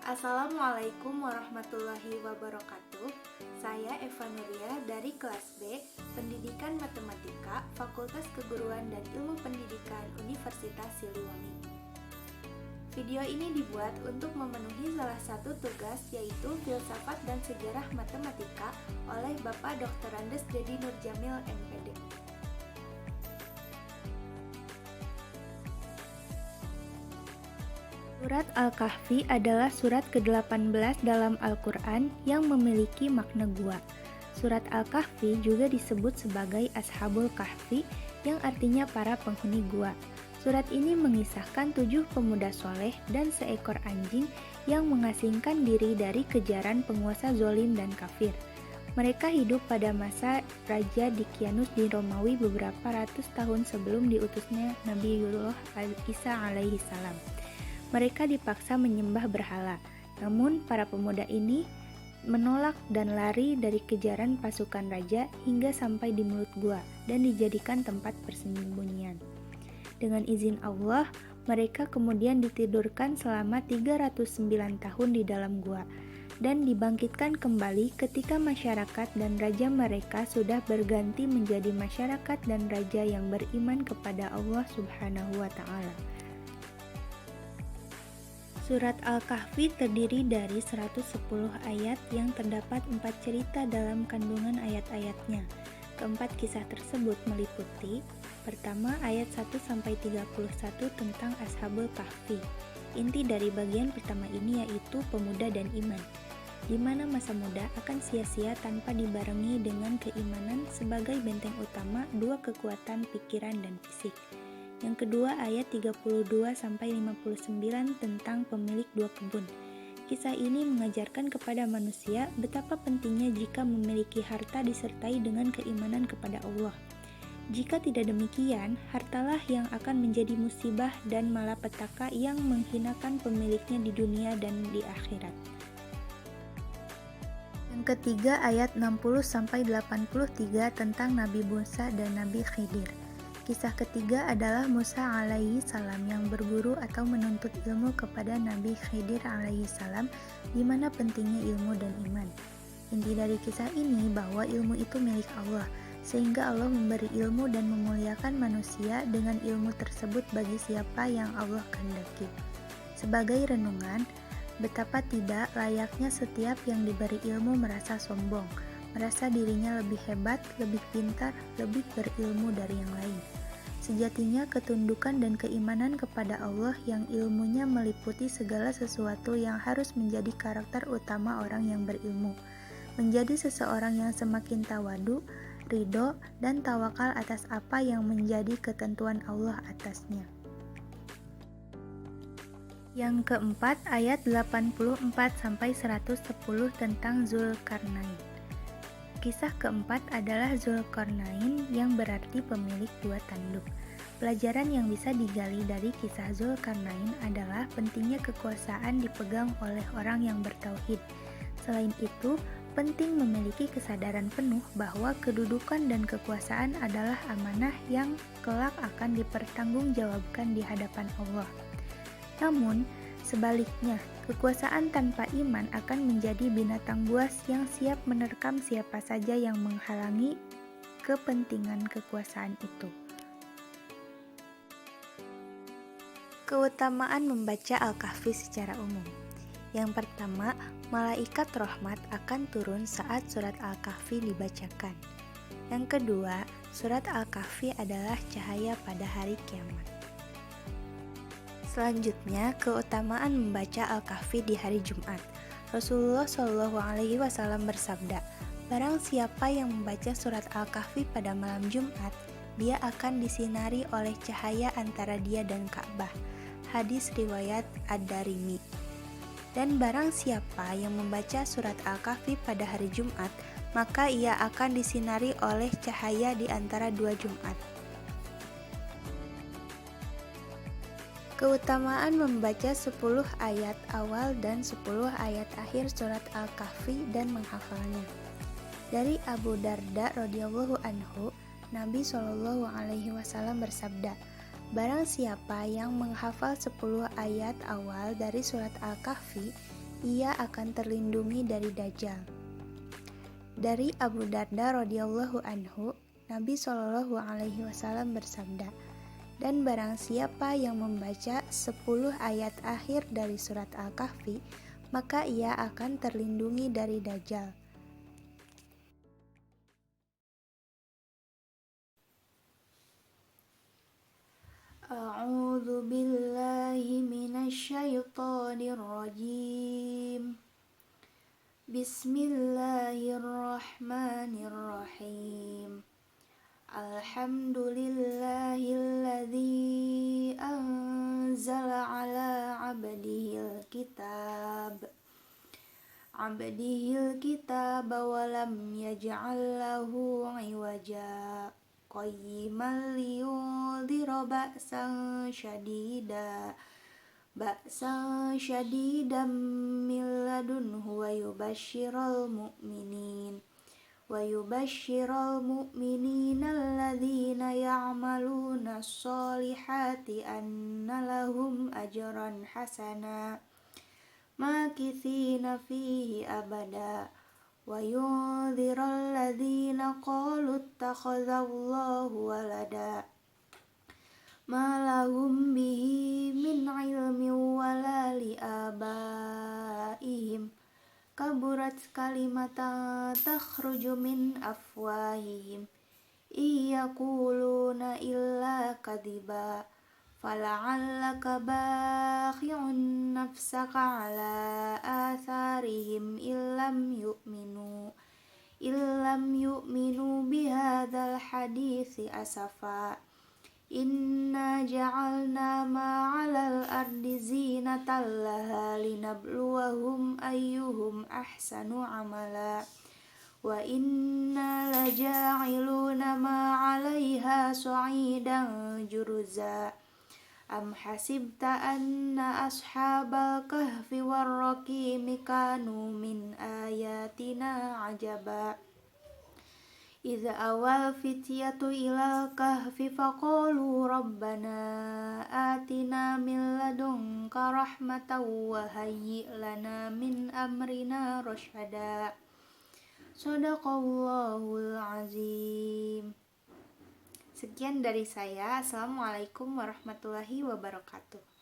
Assalamualaikum warahmatullahi wabarakatuh. Saya Eva Nuria dari kelas B, Pendidikan Matematika, Fakultas Keguruan dan Ilmu Pendidikan Universitas Siliwangi. Video ini dibuat untuk memenuhi salah satu tugas, yaitu Filsafat dan Sejarah Matematika oleh Bapak Dr. Andes Dedi Nurjamil, MPD. Surat Al-Kahfi adalah surat ke-18 dalam Al-Quran yang memiliki makna gua. Surat Al-Kahfi juga disebut sebagai Ashabul Kahfi, yang artinya para penghuni gua. Surat ini mengisahkan 7 pemuda soleh dan seekor anjing yang mengasingkan diri dari kejaran penguasa zolim dan kafir. Mereka hidup pada masa Raja Dikianus di Romawi beberapa ratus tahun sebelum diutusnya Nabiullah Isa alaihi salam. Mereka dipaksa menyembah berhala, namun para pemuda ini menolak dan lari dari kejaran pasukan raja hingga sampai di mulut gua dan dijadikan tempat persembunyian. Dengan izin Allah, mereka kemudian ditidurkan selama 309 tahun di dalam gua dan dibangkitkan kembali ketika masyarakat dan raja mereka sudah berganti menjadi masyarakat dan raja yang beriman kepada Allah Subhanahu wa Ta'ala. Surat Al-Kahfi terdiri dari 110 ayat yang terdapat 4 cerita dalam kandungan ayat-ayatnya. Keempat kisah tersebut meliputi: pertama, ayat 1-31 tentang Ashabul Kahfi. Inti dari bagian pertama ini yaitu pemuda dan iman, di mana masa muda akan sia-sia tanpa dibarengi dengan keimanan sebagai benteng utama dua kekuatan pikiran dan fisik. Yang kedua, ayat 32-59 tentang pemilik dua kebun. Kisah ini mengajarkan kepada manusia betapa pentingnya jika memiliki harta disertai dengan keimanan kepada Allah. Jika tidak demikian, hartalah yang akan menjadi musibah dan malapetaka yang menghinakan pemiliknya di dunia dan di akhirat. Yang ketiga, ayat 60-83 tentang Nabi Musa dan Nabi Khidir. Kisah ketiga adalah Musa alaihi salam yang berguru atau menuntut ilmu kepada Nabi Khidir alaihi salam, di mana pentingnya ilmu dan iman. Inti dari kisah ini bahwa ilmu itu milik Allah, sehingga Allah memberi ilmu dan memuliakan manusia dengan ilmu tersebut bagi siapa yang Allah kehendaki. Sebagai renungan, betapa tidak layaknya setiap yang diberi ilmu merasa sombong, merasa dirinya lebih hebat, lebih pintar, lebih berilmu dari yang lain. Sejatinya ketundukan dan keimanan kepada Allah yang ilmunya meliputi segala sesuatu yang harus menjadi karakter utama orang yang berilmu. Menjadi seseorang yang semakin tawadu, ridho, dan tawakal atas apa yang menjadi ketentuan Allah atasnya. Yang keempat, ayat 84-110 tentang Zulkarnain. Kisah keempat adalah Zulkarnain yang berarti pemilik dua tanduk. Pelajaran yang bisa digali dari kisah Zulkarnain adalah pentingnya kekuasaan dipegang oleh orang yang bertauhid. Selain itu, penting memiliki kesadaran penuh bahwa kedudukan dan kekuasaan adalah amanah yang kelak akan dipertanggungjawabkan di hadapan Allah. Namun, sebaliknya, kekuasaan tanpa iman akan menjadi binatang buas yang siap menerkam siapa saja yang menghalangi kepentingan kekuasaan itu. Keutamaan membaca Al-Kahfi secara umum. Yang pertama, malaikat rahmat akan turun saat surat Al-Kahfi dibacakan. Yang kedua, surat Al-Kahfi adalah cahaya pada hari kiamat. Selanjutnya, keutamaan membaca Al-Kahfi di hari Jumat. Rasulullah SAW bersabda, "Barang siapa yang membaca surat Al-Kahfi pada malam Jumat, dia akan disinari oleh cahaya antara dia dan Ka'bah." Hadis riwayat Ad-Darimi. Dan barang siapa yang membaca surat Al-Kahfi pada hari Jumat, maka ia akan disinari oleh cahaya di antara dua Jumat. Keutamaan membaca 10 ayat awal dan 10 ayat akhir surat Al-Kahfi dan menghafalnya. Dari Abu Darda radhiyallahu anhu, Nabi SAW bersabda, Barang siapa yang menghafal 10 ayat awal dari surat Al-Kahfi, ia akan terlindungi dari Dajjal. Dari Abu Darda radhiyallahu anhu, Nabi Shallallahu alaihi wasallam bersabda, dan barang siapa yang membaca 10 ayat akhir dari surat Al-Kahfi, maka ia akan terlindungi dari Dajjal. A'udzu billahi minasyaitonir rajim. Bismillahirrahmanirrahim. Alhamdulillahilladzi anzala ala abdihil kitab wa lam yaj'al lahu 'iwaja qayyiman liyundhira ba'san syadidan min ladunhu wa yubashshiral mu'minina alladzina ya'maluna sholihati anna lahum ajran hasana makithina fihi abada wa yundhiral ladzina qalu ittakhadallahu walada ma lahum bihi min ilmin wala li abaihim kaburat kalimatan takhruju min afwahihim iyaquluna illa kadhiba fala'allaka bakhi'un nafsaka ala atharihim illam yu'minu bihadzal hadithi asafa. Inna ja'alna ma'alal ardi zinatan laha linabluwahum ayyuhum ahsanu amala wa inna laja'iluna ma'alaiha sa'idan juruza am hasibta anna ashabal kahfi warraqimi kanu min ayatina ajaba Idza awal fityatu ilal kahfi faqalu rabbana atina min ladunka rahmatan wa hayyi' lana min amrina rasyada. Shadaqallahul azim. Sekian dari saya. Assalamualaikum warahmatullahi wabarakatuh.